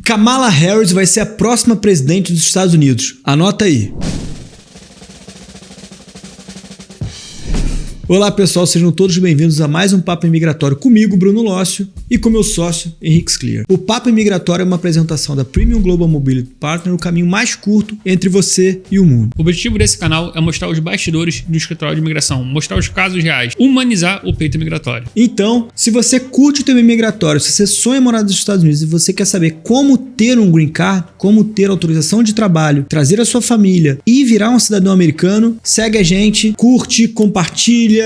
Kamala Harris vai ser a próxima presidente dos Estados Unidos. Anota aí. Olá pessoal, sejam todos bem-vindos a mais um Papo Imigratório comigo, Bruno Lócio, e com meu sócio, Henrique Scliar. O Papo Imigratório é uma apresentação da Premium Global Mobility Partner, o caminho mais curto entre você e o mundo. O objetivo desse canal é mostrar os bastidores do escritório de imigração, mostrar os casos reais, humanizar o peito migratório. Então, se você curte o tema imigratório, se você sonha em morar nos Estados Unidos e você quer saber como ter um green card, como ter autorização de trabalho, trazer a sua família e virar um cidadão americano, segue a gente, curte, compartilha,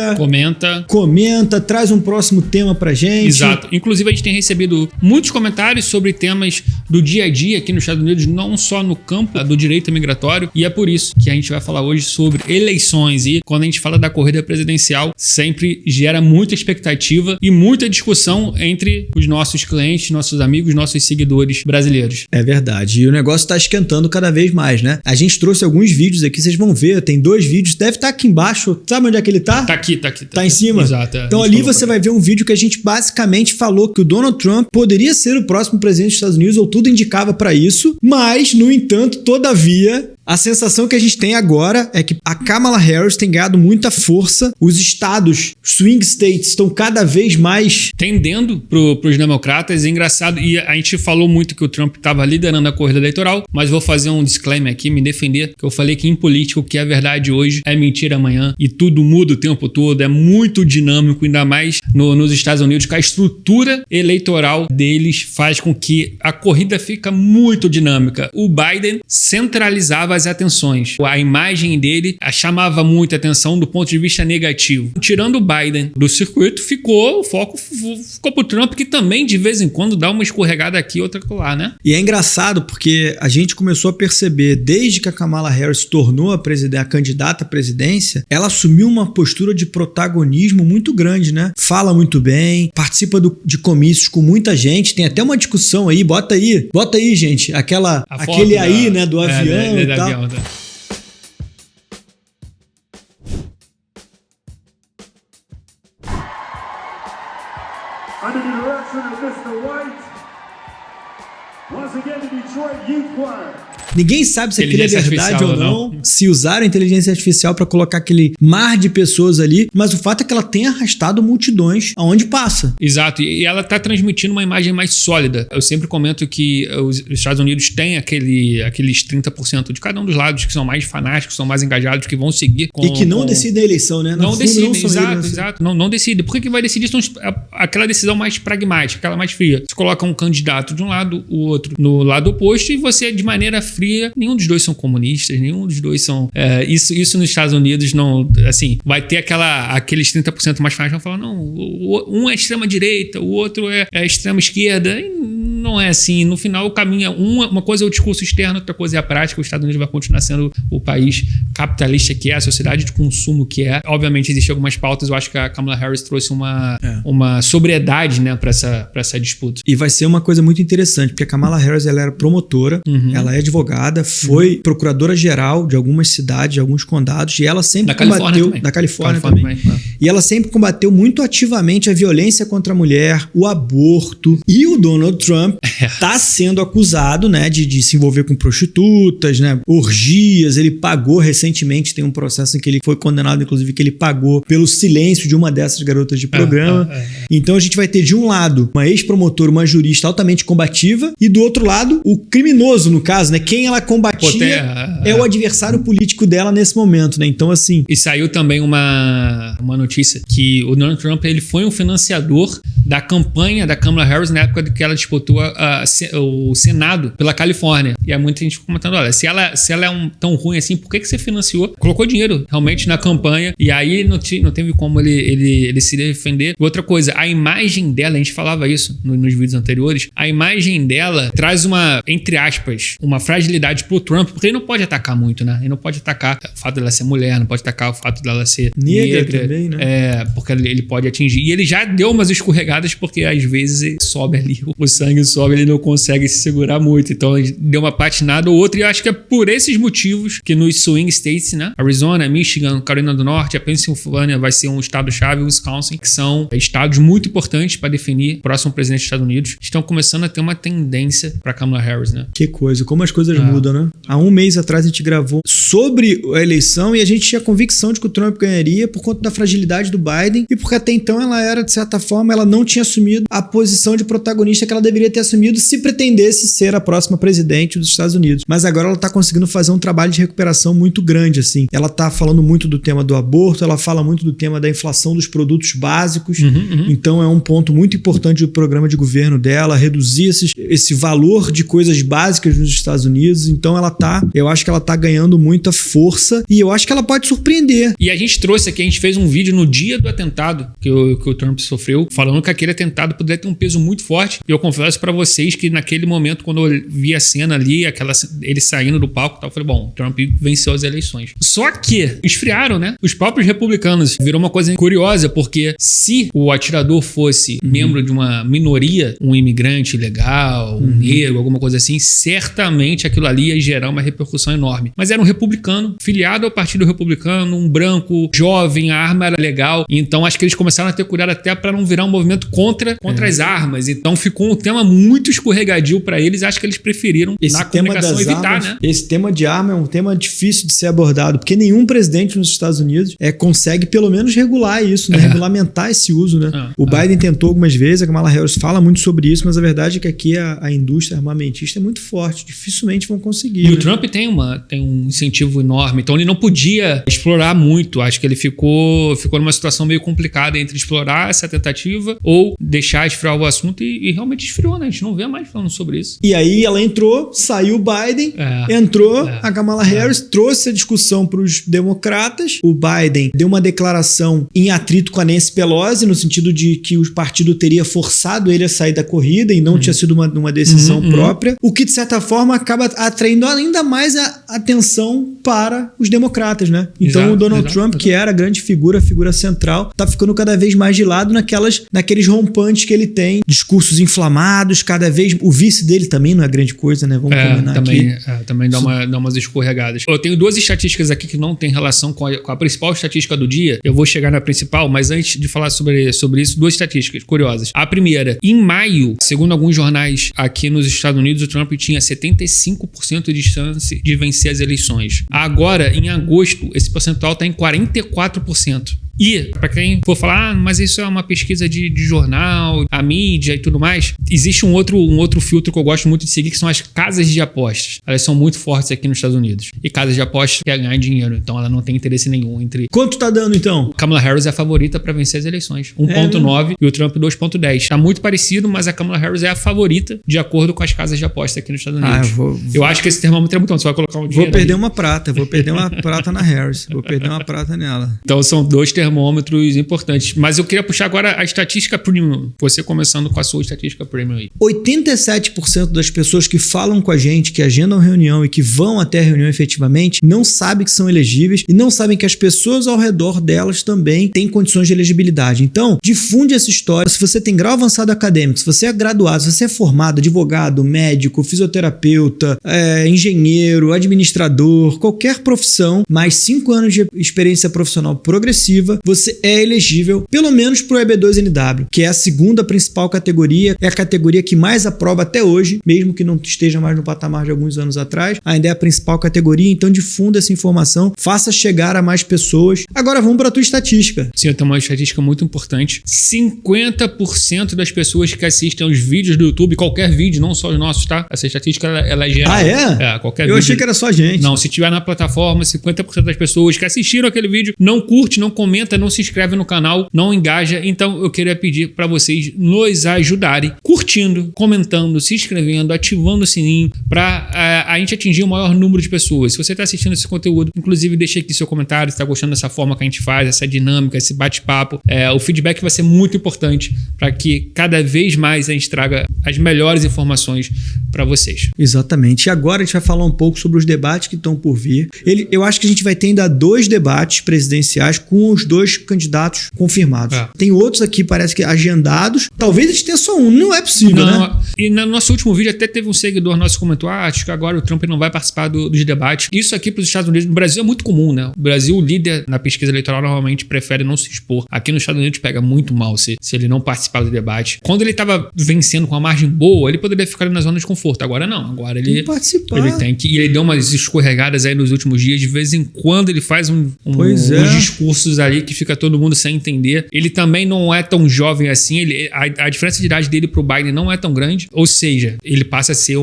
comenta, traz um próximo tema pra gente. Exato. Inclusive, a gente tem recebido muitos comentários sobre temas do dia a dia aqui nos Estados Unidos, não só no campo do direito migratório, e é por isso que a gente vai falar hoje sobre eleições. E quando a gente fala da corrida presidencial, sempre gera muita expectativa e muita discussão entre os nossos clientes, nossos amigos, nossos seguidores brasileiros. É verdade. E o negócio tá esquentando cada vez mais, né? A gente trouxe alguns vídeos aqui, vocês vão ver, tem 2 vídeos, deve estar aqui embaixo. Sabe onde é que ele tá? Tá em cima? Exato. Então ali você vai ver um vídeo que a gente basicamente falou que o Donald Trump poderia ser o próximo presidente dos Estados Unidos, ou tudo indicava para isso, mas, no entanto, todavia, a sensação que a gente tem agora é que a Kamala Harris tem ganhado muita força, os estados, swing states, estão cada vez mais tendendo pros democratas. É engraçado, e a gente falou muito que o Trump estava liderando a corrida eleitoral, mas vou fazer um disclaimer aqui, me defender, que eu falei que em política o que é verdade hoje é mentira amanhã, e tudo muda o tempo todo, é muito dinâmico, ainda mais nos Estados Unidos, que a estrutura eleitoral deles faz com que a corrida fica muito dinâmica. O Biden centralizava as atenções. A imagem dele chamava muita atenção do ponto de vista negativo. Tirando o Biden do circuito, o foco ficou pro Trump, que também de vez em quando dá uma escorregada aqui, outra lá, né? E é engraçado porque a gente começou a perceber, desde que a Kamala Harris se tornou a candidata à presidência, ela assumiu uma postura de protagonismo muito grande, né? Fala muito bem, participa de comícios com muita gente, tem até uma discussão aí, bota aí, gente, aquele aí, né, do avião e tal. Under the direction of Mr. White, once again the Detroit Youth Choir. Ninguém sabe se aquilo é verdade ou não, se usaram a inteligência artificial para colocar aquele mar de pessoas ali, mas o fato é que ela tem arrastado multidões aonde passa. Exato, e ela está transmitindo uma imagem mais sólida. Eu sempre comento que os Estados Unidos têm aqueles 30% de cada um dos lados que são mais fanáticos, são mais engajados, que vão seguir e que não decidem a eleição, né? Não decidem, exato. Não decide. Por que vai decidir? Aquela decisão mais pragmática, aquela mais fria. Você coloca um candidato de um lado, o outro no lado oposto, e você, de maneira fria, nenhum dos dois são comunistas, nenhum dos dois são... Isso nos Estados Unidos não... Assim, vai ter aqueles 30% mais fanáticos que vão falar, não, um é extrema-direita, o outro é extrema-esquerda. Não é assim. No final, o caminho é uma coisa é o discurso externo, outra coisa é a prática. Os Estados Unidos vai continuar sendo o país capitalista que é, a sociedade de consumo que é. Obviamente, existem algumas pautas. Eu acho que a Kamala Harris trouxe uma sobriedade, né, para essa disputa. E vai ser uma coisa muito interessante, porque a Kamala Harris, ela era promotora, ela é advogada, foi procuradora-geral de algumas cidades, de alguns condados, e ela sempre combateu... Da Califórnia também. E ela sempre combateu muito ativamente a violência contra a mulher, o aborto. E o Donald Trump tá sendo acusado, né, de se envolver com prostitutas, né, orgias. Ele pagou recentemente, tem um processo em que ele foi condenado, inclusive, que ele pagou pelo silêncio de uma dessas garotas de programa. Então a gente vai ter, de um lado, uma ex-promotora, uma jurista altamente combativa, e do outro lado, o criminoso, no caso, né, quem ela combatia é o adversário político dela nesse momento, né? Então, assim... E saiu também uma notícia que o Donald Trump, ele foi um financiador da campanha da Kamala Harris na época que ela disputou o Senado pela Califórnia. E há muita gente comentando, olha, se ela é tão ruim assim, por que você financiou? Colocou dinheiro realmente na campanha, e aí não teve como ele se defender. E outra coisa, a imagem dela, a gente falava isso nos vídeos anteriores, a imagem dela traz entre aspas, uma fragilidade pro Trump, porque ele não pode atacar muito, né? Ele não pode atacar o fato dela ser mulher, não pode atacar o fato dela ser negra também, né? Porque ele pode atingir. E ele já deu umas escorregadas porque às vezes sobe ali, o sangue sobe, ele não consegue se segurar muito. Então ele deu uma patinada ou outra. E eu acho que é por esses motivos que nos swing states, né? Arizona, Michigan, Carolina do Norte, a Pensilvânia vai ser um estado-chave, Wisconsin, que são estados muito importantes para definir o próximo presidente dos Estados Unidos. Estão começando a ter uma tendência para Kamala Harris, né? Que coisa, como as coisas mudam, né? Há um mês atrás a gente gravou sobre a eleição e a gente tinha a convicção de que o Trump ganharia por conta da fragilidade do Biden e porque até então ela era, de certa forma, ela não tinha assumido a posição de protagonista que ela deveria ter assumido se pretendesse ser a próxima presidente dos Estados Unidos. Mas agora ela tá conseguindo fazer um trabalho de recuperação muito grande, assim. Ela tá falando muito do tema do aborto, ela fala muito do tema da inflação dos produtos básicos. Então é um ponto muito importante do programa de governo dela, reduzir esse valor de coisas básicas nos Estados Unidos. Então eu acho que ela tá ganhando muita força e eu acho que ela pode surpreender. E a gente trouxe aqui, a gente fez um vídeo no dia do atentado que o Trump sofreu, falando que aquele atentado poderia ter um peso muito forte. E eu confesso pra vocês que naquele momento, quando eu vi a cena ali, ele saindo do palco e tal, eu falei, bom, o Trump venceu as eleições. Só que esfriaram, né? Os próprios republicanos. Virou uma coisa curiosa, porque se o atirador fosse membro de uma minoria, um imigrante ilegal, um negro, alguma coisa assim, certamente aquilo ali ia gerar uma repercussão enorme. Mas era um republicano, filiado ao Partido Republicano, um branco, jovem, a arma era legal. Então acho que eles começaram a ter cuidado até para não virar um movimento contra as armas. Então ficou um tema muito escorregadio para eles. Acho que eles preferiram na comunicação evitar, armas, né? Esse tema de arma é um tema difícil de ser abordado, porque nenhum presidente nos Estados Unidos consegue pelo menos regular isso, né? Regulamentar esse uso, né? O Biden tentou algumas vezes, a Kamala Harris fala muito sobre isso, mas a verdade é que aqui a indústria armamentista é muito forte, dificilmente vão conseguir. E o Trump tem um incentivo enorme, então ele não podia explorar muito. Acho que ele ficou numa situação meio complicada entre explorar essa tentativa ou deixar esfriar o assunto e realmente esfriou, né? A gente não vê mais falando sobre isso. E aí ela entrou, saiu o Biden, a Kamala Harris trouxe a discussão para os democratas. O Biden deu uma declaração em atrito com a Nancy Pelosi, no sentido de que o partido teria forçado ele a sair da corrida e não tinha sido uma decisão própria, o que de certa forma acaba atraindo ainda mais a atenção para os democratas, né? Então o Donald Trump, que era a grande figura central, tá ficando cada vez mais de lado naqueles rompantes que ele tem, discursos inflamados, cada vez... O vice dele também não é grande coisa, né? Vamos combinar aqui. Também dá umas escorregadas. Eu tenho duas estatísticas aqui que não tem relação com a principal estatística do dia. Eu vou chegar na principal, mas antes de falar sobre isso, duas estatísticas curiosas. A primeira, em maio, segundo alguns jornais aqui nos Estados Unidos, o Trump tinha 75% de chance de vencer as eleições. Agora, em agosto, esse percentual está em 44%. E, para quem for falar, mas isso é uma pesquisa de jornal, a mídia e tudo mais, existe um outro filtro que eu gosto muito de seguir, que são as casas de apostas. Elas são muito fortes aqui nos Estados Unidos. E casas de apostas quer ganhar dinheiro, então ela não tem interesse nenhum entre... Quanto tá dando, então? Kamala Harris é a favorita para vencer as eleições. 1,9 e o Trump 2,10. Tá muito parecido, mas a Kamala Harris é a favorita de acordo com as casas de apostas aqui nos Estados Unidos. Eu acho que esse termômetro é muito bom. Você vai colocar um dinheiro Vou perder uma prata na Harris. Vou perder uma prata nela. Então são dois termômetros importantes. Mas eu queria puxar agora a estatística premium. Você começando com a sua estatística premium aí. 87% das pessoas que falam com a gente, que agendam reunião e que vão até a reunião efetivamente, não sabem que são elegíveis e não sabem que as pessoas ao redor delas também têm condições de elegibilidade. Então, difunde essa história. Se você tem grau avançado acadêmico, se você é graduado, se você é formado, advogado, médico, fisioterapeuta, engenheiro, administrador, qualquer profissão, mais 5 anos de experiência profissional progressiva, você é elegível pelo menos para o EB2NW, que é a segunda principal categoria, é a categoria que mais aprova até hoje, mesmo que não esteja mais no patamar de alguns anos atrás, ainda é a principal categoria, então difunda essa informação, faça chegar a mais pessoas. Agora vamos para a tua estatística. Sim, eu tenho uma estatística muito importante. 50% das pessoas que assistem aos vídeos do YouTube, qualquer vídeo, não só os nossos, tá? Essa estatística, ela é geral. Ah, é? Qualquer vídeo. Eu achei que era só a gente. Não, se tiver na plataforma, 50% das pessoas que assistiram aquele vídeo não curte, não comenta, não se inscreve no canal, não engaja. Então eu queria pedir para vocês nos ajudarem curtindo, comentando, se inscrevendo, ativando o sininho para a gente atingir o maior número de pessoas. Se você está assistindo esse conteúdo, inclusive deixa aqui seu comentário, se está gostando dessa forma que a gente faz, essa dinâmica, esse bate-papo. O feedback vai ser muito importante para que cada vez mais a gente traga as melhores informações para vocês. Exatamente. E agora a gente vai falar um pouco sobre os debates que estão por vir. Eu acho que a gente vai ter ainda 2 debates presidenciais com os 2 candidatos confirmados. Tem outros aqui, parece que agendados. Talvez a gente tenha só um. Não é possível, né? E no nosso último vídeo até teve um seguidor nosso que comentou, acho que agora o Trump não vai participar dos debates. Isso aqui para os Estados Unidos, no Brasil é muito comum, né? O Brasil, o líder na pesquisa eleitoral normalmente prefere não se expor. Aqui nos Estados Unidos pega muito mal se ele não participar do debate. Quando ele estava vencendo com uma margem boa, ele poderia ficar na zona de conforto. Agora não. Agora ele tem que participar. E ele deu umas escorregadas aí nos últimos dias. De vez em quando ele faz uns discursos ali que fica todo mundo sem entender. Ele também não é tão jovem assim. A diferença de idade dele pro Biden não é tão grande. Ou seja, ele passa a ser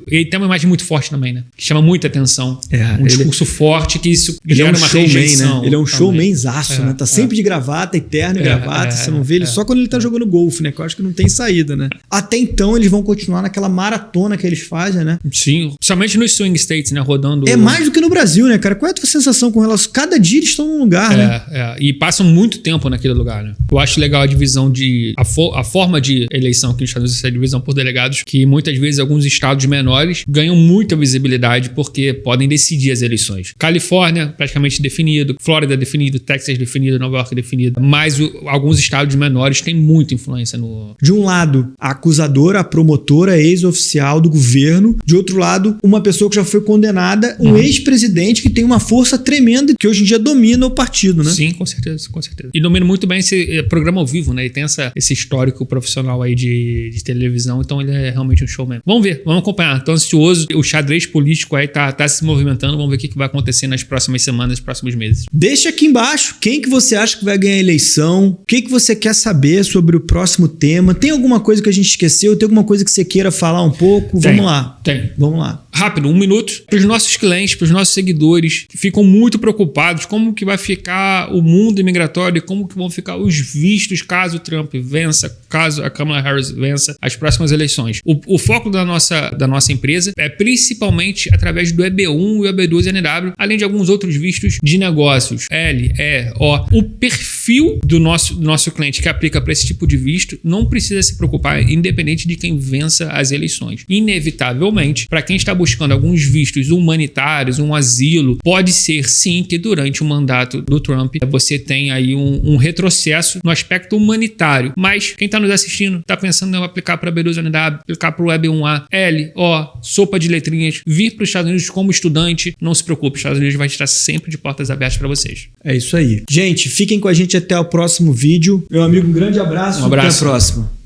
Ele tem uma imagem muito forte também, né? Que chama muita atenção. Discurso forte que isso gera uma rejeição. Né? Ele é um showmanzaço, né? Tá sempre de gravata, eterno e gravata. Você não vê ele só quando ele tá jogando golfe, né? Que eu acho que não tem saída, né? Até então, eles vão continuar naquela maratona que eles fazem, né? Sim. Somente nos swing states, né? Rodando... É mais do que no Brasil, né, cara? Qual é a tua sensação com relação... Cada dia eles estão num lugar, né? E passam muito tempo naquele lugar, né? Eu acho legal a divisão de... A forma de eleição que nos Estados Unidos é a divisão por delegados, que muitas vezes alguns estados menores ganham muita visibilidade porque podem decidir as eleições. Califórnia, praticamente definido. Flórida definido. Texas definido. Nova York definido. Mas alguns estados menores têm muita influência no... De um lado, a acusadora, a promotora, ex-oficial do governo. De outro lado, uma pessoa que já foi condenada, um ex-presidente que tem uma força tremenda que hoje em dia domina o partido, né? Sim, com certeza. E domina muito bem esse programa ao vivo, né? Ele tem esse histórico profissional aí de televisão, então ele é realmente um showman. Vamos ver, vamos acompanhar. Tô ansioso. O xadrez político aí tá se movimentando. Vamos ver o que vai acontecer nas próximas semanas, nos próximos meses. Deixa aqui embaixo quem que você acha que vai ganhar a eleição, o que você quer saber sobre o próximo tema. Tem alguma coisa que a gente esqueceu? Tem alguma coisa que você queira falar um pouco? Vamos lá. Vamos lá. Rápido, 1 minuto. Para os nossos clientes, para os nossos seguidores que ficam muito preocupados como que vai ficar o mundo imigratório e como que vão ficar os vistos caso o Trump vença, caso a Kamala Harris vença as próximas eleições. O foco da nossa empresa é principalmente através do EB1 e o EB2NW, além de alguns outros vistos de negócios, L, E, O. O perfil do nosso cliente que aplica para esse tipo de visto não precisa se preocupar independente de quem vença as eleições. Inevitavelmente, para quem está buscando alguns vistos humanitários, um asilo, pode ser sim que durante o mandato do Trump você tem aí um retrocesso no aspecto humanitário. Mas quem está nos assistindo está pensando em aplicar para B2NW, aplicar para o EB1A, L, O, sopa de letrinhas, vir para os Estados Unidos como estudante, não se preocupe, os Estados Unidos vai estar sempre de portas abertas para vocês. É isso aí. Gente, fiquem com a gente até o próximo vídeo. Meu amigo, um grande abraço. Um abraço. Até a próxima.